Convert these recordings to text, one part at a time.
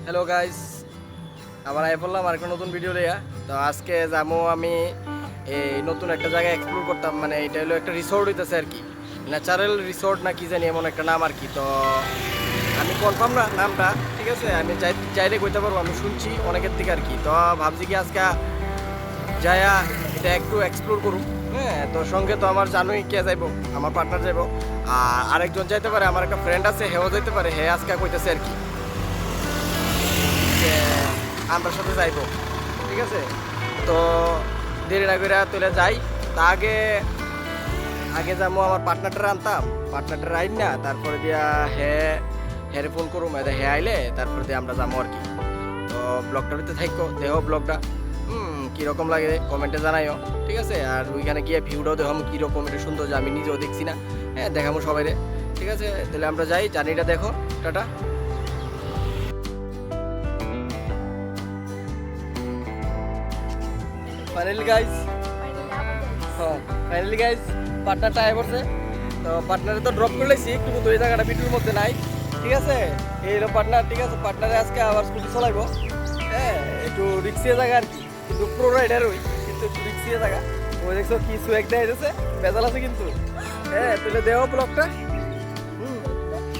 Hello guys, আবার I বললাম আর একটা নতুন ভিডিও লিয়া। তো আজকে যাবো আমি এই নতুন একটা জায়গায় এক্সপ্লোর করতাম। মানে এটা হলো একটা রিসোর্ট হইতেছে আর কি, ন্যাচারাল রিসোর্ট না কি জানি এমন একটা নাম আর কি। তো আমি কনফার্ম না নামটা, ঠিক আছে, আমি চাইলে কইতে পারবো, আমি শুনছি অনেকের থেকে আর কি। তো ভাবছি কি আজকে যায়া এটা একটু এক্সপ্লোর করুক। হ্যাঁ, তো সঙ্গে তো আমার জানোই কে যাইবো, আমার পার্টনার যাইবো, আর আরেকজন যাইতে পারে, আমার একটা ফ্রেন্ড আছে, হেও যাইতে পারে। হে আজকে কইতেছে আর কি আমার সাথে যাইবো, ঠিক আছে। তো দেরি না করে তুলে যাই। তা আগে আগে যাবো আমার পার্টনারটা আনতাম, পার্টনারটা আইন না, তারপরে দিয়া হেরে ফোন করুম, হে আইলে তারপরে দিয়ে আমরা যাবো আর কি। তো ব্লগটার ভিতরে থাকো, দেখো ব্লগটা কীরকম লাগে কমেন্টে জানাইও, ঠিক আছে। আর ওইখানে গিয়ে ভিউটাও দেখো কীরকম, এটা সুন্দর, যে আমি নিজেও দেখছি না। হ্যাঁ, দেখাবো সবাই, ঠিক আছে। তাহলে আমরা যাই, জার্নিটা দেখো। টাটা। ফাইনালি গাইজ পার্টনারটা আয় পড়ছে। তো পার্টনারে তো ড্রপ করে লাইছি, একটু তো এই জায়গাটা ভিডিওর মধ্যে নাই, ঠিক আছে। এই পার্টনার, ঠিক আছে, পার্টনারে আজকে আবার স্কুটি চালাইবো। হ্যাঁ, একটু রিক্সিয়া জায়গা আর কি, কিন্তু প্রো রাইডার ওই, কিন্তু একটু রিক্সিয়া জায়গা। ওই দেখছো কি সুয়েক দেয় দিতেছে, বেজাল আছে কিন্তু। হ্যাঁ, তুলে দেও ব্লগটা।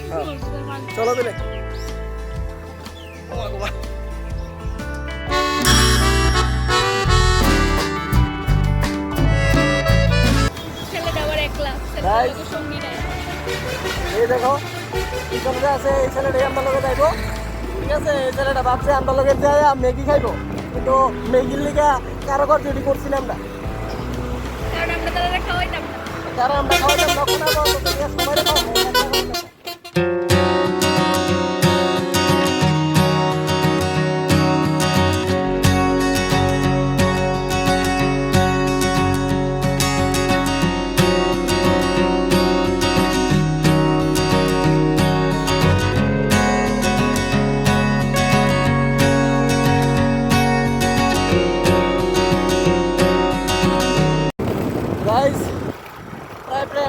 হ্যাঁ, চলো দিলে। এই দেখো পিছনে আছে, এই ছেলেটাই আমরা লোকে যাইবো, ঠিক আছে। এই ছেলেটা ভাবছে আমরা লোকে যাই ম্যাগি খাইবো, কিন্তু ম্যাগির লিগা কারোকর যদি করছিলাম না, কারণ আমরা খাওয়াইতাম তখন সময়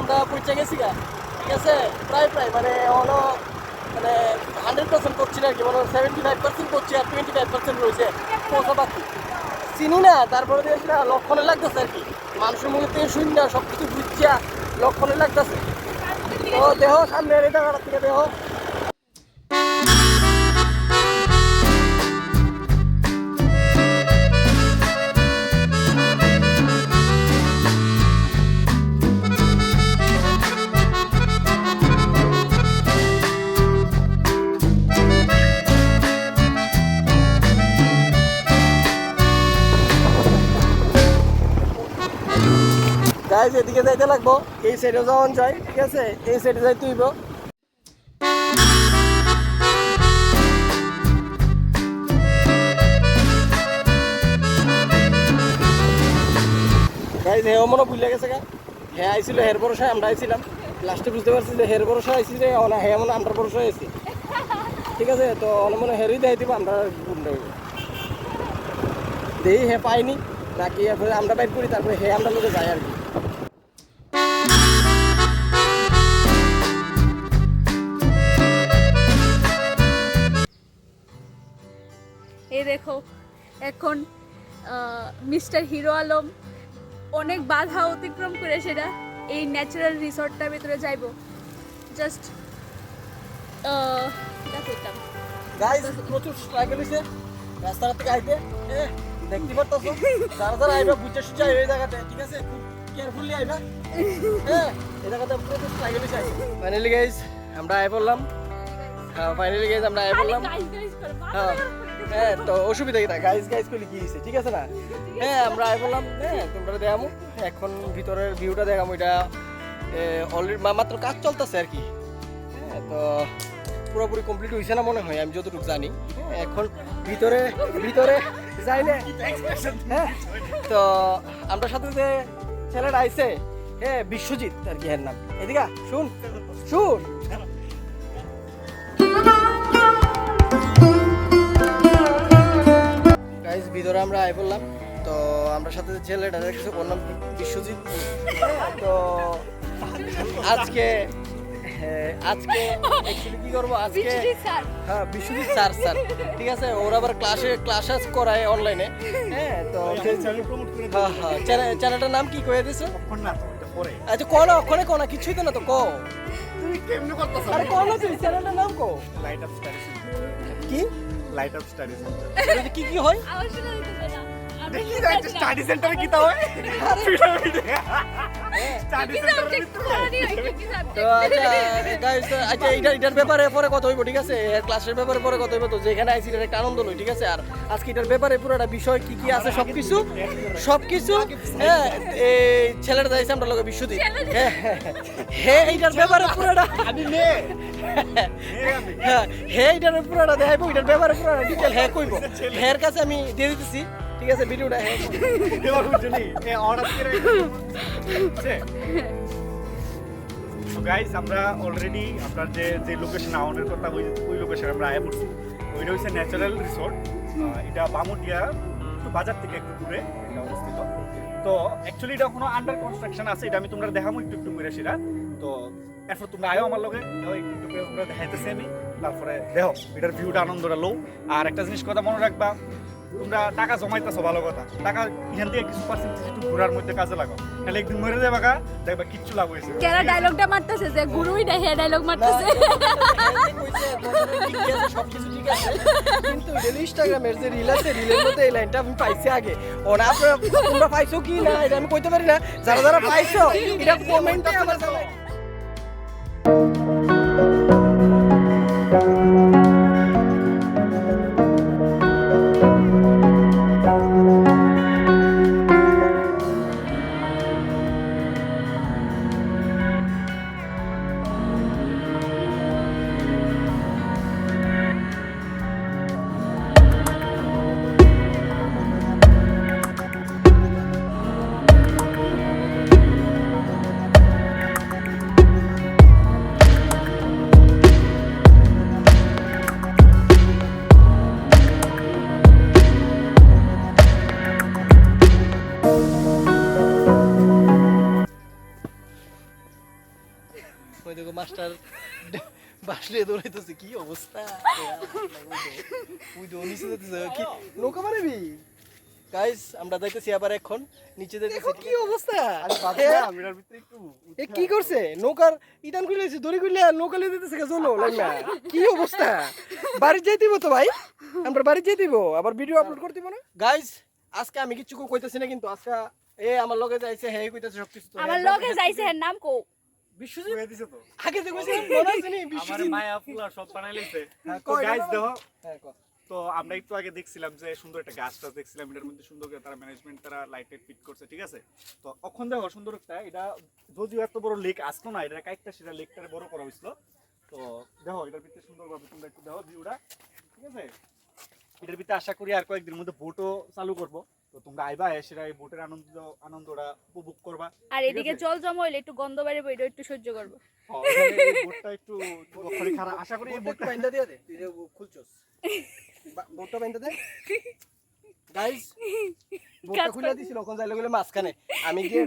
আমরা পৌঁছে গেছি গা, ঠিক আছে। প্রায় মানে অনো মানে 100% করছি না আর কি, মানে 75% করছি, আর 25% রয়েছে পৌঁছা বাকি। চিনি না, তারপরে দেখছি না লক্ষণে লাগতেছে আর কি, মানুষের মুখে থেকে শুনি না, সব কিছু বুঝছিয়া লক্ষণে লাগতেছে। তো দেহ সামনে এই জায়গাটার থেকে দেহ। গাইজ এদিকে যাইতে লাগবো, এই সাইডে যাওয়ান যায়, ঠিক আছে, এই সাইডে যাইতে হইব। গাইজ হেও মনে ভুলে গেছে গা, হ্যাঁ আইছিল হের ভরসায়, আমরা আইছিলাম। লাস্টে বুঝতে পারছি যে হের ভরসা আইসি, যে হ্যাঁ মনে আমরা ভরসা আইসি, ঠিক আছে। তো অনেক মনে হেরই দেয় দিব, আমরা দেই হে পাইনি নাকি, আমরা বাইর করি, তারপরে হে আমরা লোকে যাই আর কি। এই দেখো এখন মিস্টার হিরো আলম অনেক বাধা অতিক্রম করে সেটা এই ন্যাচারাল রিসর্টটার ভিতরে যাইব। জাস্ট গাইস প্রচুর স্ট্রাগল হইছে রাস্তা থেকে আইতে, দেখতে পারতাছো। যারা যারা আইবা বুঝে সুঝে এই জায়গাতে, ঠিক আছে, খুব কেয়ারফুলি আইবা। হ্যাঁ, এই জায়গাতে প্রচুর স্ট্রাগল হইছে। ফাইনালি গাইস আমরা আই বললাম, হ্যাঁ ফাইনালি গাইস আমরা আই বললাম। হ্যাঁ, তো অসুবিধা কি না, গাইস করলে কি হয়েছে, ঠিক আছে না। হ্যাঁ, আমরা আই বললাম, হ্যাঁ তোমরা দেখামো এখন ভিতরের ভিউটা দেখামো। এটা অলরেডি মাত্র কাজ চলতেছে আর কি। হ্যাঁ, তো পুরোপুরি কমপ্লিট হয়েছে না মনে হয়, আমি যতটুকু জানি। হ্যাঁ, এখন ভিতরে যাইলে, হ্যাঁ, তো আমরা সাথে যে ছেলেটা আইছে, হ্যাঁ বিশ্বজিৎ আর কি এর নাম। এদিকে শুন গাইস, ভিতরে আমরা আই বললাম। তো আমরা সাথে যে ছেলেটা দেখছি ওর নাম বিশ্বজিৎ। তো আজকে হ্যাঁ, আজকে অ্যাকচুয়ালি কি করবো আজকে বিশ্বজিৎ স্যার হ্যাঁ বিশ্বজিৎ স্যার স্যার ঠিক আছে ওরা আবার ক্লাস করায় অনলাইনে হ্যাঁ তো চ্যানেল প্রমোট করে হ্যাঁ হ্যাঁ চ্যানেলটার নাম কি কয়ে দিছো তখন না তো এটা পরে আচ্ছা কোন ওখানে কোন কিছুই তো না তো কো তুমি কেমনে করতেছ আরে কোন তুই চ্যানেলটার নাম কো লাইট আপ স্টাডি কি লাইট আপ স্টাডি সেন্টার এটা কি কি হয় আমার শোনা দিতেছে না আমি দেখি বুঝতে যাচ্ছে পারছি না। স্টাডি সেন্টারে কি তা হয় স্টাডি কি সেন্টারে subject পড়ানি হয়, কি তো subject? আচ্ছা গাইস আচ্ছা এটার ব্যাপারে পরে কথা হইব ঠিক আছে এর ক্লাসের ব্যাপারে পরে কথা হইব তো যেখানে আইছি এটার একটা আনন্দ লই ঠিক আছে আর আজকে এটার ব্যাপারে পুরোটা বিষয় কি কি আছে সবকিছু হ্যাঁ এই ছেলেটা যাইছে আমরা লগে বিশ্বজিৎ হ্যাঁ হ্যাঁ এইটার ব্যাপারে পুরোটা আমি মেয়ে হ্যাঁ হ্যাঁ এইটার পুরোটা দেখাইবো এটার ব্যাপারে পুরোটা ডিটেল হ্যাঁ কইব হ্যাঁ কাছে আমি দিয়ে দিতেছি ঠিক আছে ভিডিওটা হ্যাঁ দেওয়া বুঝলি এ অর্ডার করে তো গাইস আমরা অলরেডি আপনার যে লোকেশন আউনের কথা ওই লোকেশনে আমরা আয়া পড়ছি ওইটা হচ্ছে ন্যাচারাল রিসোর্ট এটা বামুটিয়া একটু বাজার থেকে একটু দূরে এটা অবস্থিত তো অ্যাকচুয়ালি এটা কোনো আন্ডার কনস্ট্রাকশন আছে এটা আমি তোমরা দেখাবো একটু একটু করে সেটা তো এরপর তোমরা আয়ো আমার লগে একটু একটু করে তোমরা দেখাইতেছি আমি তারপরে দেখো এটার ভিউটা আনন্দটা লো আর একটা জিনিস কথা মনে রাখবা তোমরা টাকা জমাইতেছো ভালো কথা টাকা এখান থেকে কিছু পার্সেন্টেজ একটু ঘোরার মধ্যে কাজে লাগাও তাহলে একদিন মরে যাবে গা দেখবা কিচ্ছু লাভ হয়েছে কেরা ডায়লগটা মারতেছে যে গুরুই না হে ডায়লগ মারতেছে সবকিছু ঠিক আছে কিন্তু এটা ইনস্টাগ্রামের যে রিল আছে রিলের মধ্যে এই লাইনটা আমি পাইছি আগে ওরা আপনারা তোমরা পাইছো কি না এটা আমি কইতে পারি না যারা যারা পাইছো এটা কমেন্টে আমার জানাই ওই দেখো মাস্টার বাসলে দৌড়াইতেছে কি অবস্থা ওই তো নিচে যেতেছে কি নৌকা মারবি গাইস আমরা যাইতেছি আবার এখন নিচে যাইতেছি কি অবস্থা আমি ভাবছিলাম এটার ভিতরে একটু এ কি করছে নৌকার ইটান কইলেছে দড়ি কইলে নৌকা লিয়ে দিতেছে জলো লাইনা কি অবস্থা বাড়ি যাই দিব তো ভাই আমরা বাড়ি যাই দিব আবার ভিডিও আপলোড করতে দিব না গাইস আজকে আমি কিছু কইতেছি না কিন্তু আজকে আমার লগে যাইছে হে কইতেছে সবকিছু তো আমার লগে যাইছে এর নাম কো বিশ্বজিৎ হয়ে দিছে তো আগে তো কইছিলাম মনে আছে নি আমার বিশ্বজিৎ মায়া ফুলা সব বানাই লইছে হ্যাঁ, তো কই গাইস এটা দেখো হ্যাঁ কো তো আমরা একটু আগে দেখছিলাম যে সুন্দর একটা গাছটা দেখছিলাম এটার মধ্যে সুন্দর করে তারা ম্যানেজমেন্ট তারা লাইট ফিট করছে ঠিক আছে তো অখন দেখো সুন্দর একটা এটা যদিও এত বড় লেক আসতো না এটা কাইটটা সেটা লেকটারে বড় করা হয়েছিল তো দেখো এটার ভিতরে সুন্দরভাবে তোমরা একটু দেখো ভিউটা ঠিক আছে এটার ভিতরে আশা করি আর কয়েকদিনের মধ্যে বোটও চালু করবো তো তোমরা আইবা সেটা এই বোটের আনন্দটা উপভোগ করবা আর ঠিক এদিকে আছে? জল জমা হইলে একটু গন্ধ বাড়বে এটা একটু সহ্য করব এই বোটটা একটু বক্ষরে খারাপ আশা করি এই বোটটা বোটটা বাইন্দা দিয়ে দে তুই যে খুলছস বোটটা বাইন্দা দে গাইস বোটটা খুলে দিছিল কোন যাইলে গেলে মাঝখানে আমি গিয়ে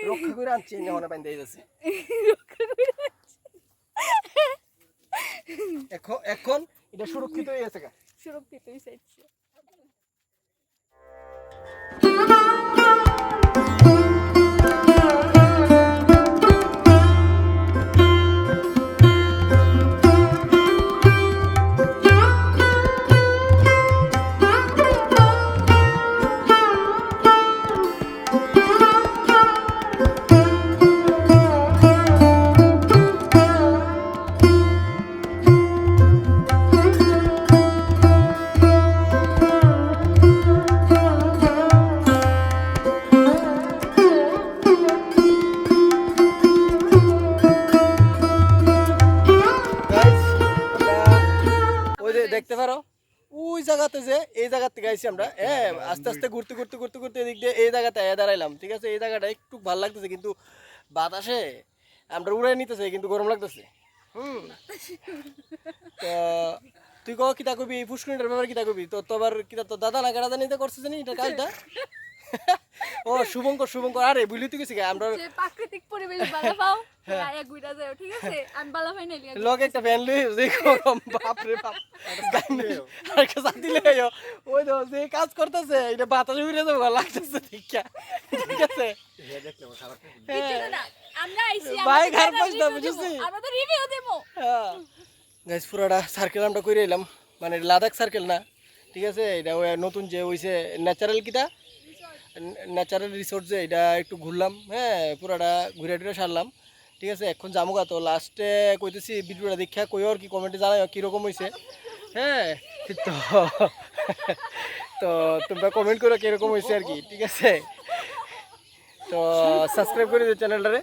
রক্ষা করে আনছি না মনে বাইন্দা দিয়েছে এখন এটা সুরক্ষিত হয়ে আছে গা সুরক্ষিত হইছে গাইস ওই যে দেখতে পারো ওই জায়গাতে যে এই জায়গা থেকে আইছি আমরা আস্তে আস্তে ঘুরতে ঘুরতে ঘুরতে ঘুরতে এদিক দিয়ে এই জায়গাতে দাঁড়াইলাম ঠিক আছে এই জায়গাটা একটু ভালো লাগতেছে কিন্তু বাতাসে আমরা উড়াই নিতেছে কিন্তু গরম লাগতেছে তো তুই কো কিতা কবি এই পুষ্করিটার ব্যাপারে কিতা কবি তো তোর কিতা তো দাদা না গাড়া নিতে করছিস নি এটা কাজটা ও শুভঙ্কর আরে বুঝলি তুই গেছি আমরা যে প্রাকৃতিক পরিবেশ ভালো পাও তোরা এক গুইটা যাও ঠিক আছে আমি বালা ফাইনাল লগ একটা ফ্যান লই যে গরম বাপ রে বাপ আর কে সাথে লইও ওই তো যে কাজ করতেছে এটা বাতাস উড়ে যাবে লাগতেছে ঠিক আছে আমরা আইছি ভাই ঘর পাঁচটা বুঝছিস আমরা তো রিভিউ দেবো হ্যাঁ গাইস পুরাটা সার্কেল আমরা কইরে এলাম মানে লাদাখ সার্কেল না ঠিক আছে এটা ওই নতুন যে হইছে ন্যাচারাল কিটা ন্যাচারাল রিসোর্ট যে এটা একটু ঘুরলাম হ্যাঁ পুরাটা ঘুরে টুরে সারলাম ঠিক আছে এখন যামুগা তো লাস্টে কইতেছি ভিডিওটা দেখা কইও আর কি কমেন্টে জানাও কীরকম হয়েছে হ্যাঁ তো তো তোমরা কমেন্ট করো কীরকম হয়েছে আর কি ঠিক আছে তো সাবস্ক্রাইব করে দিও চ্যানেলটারে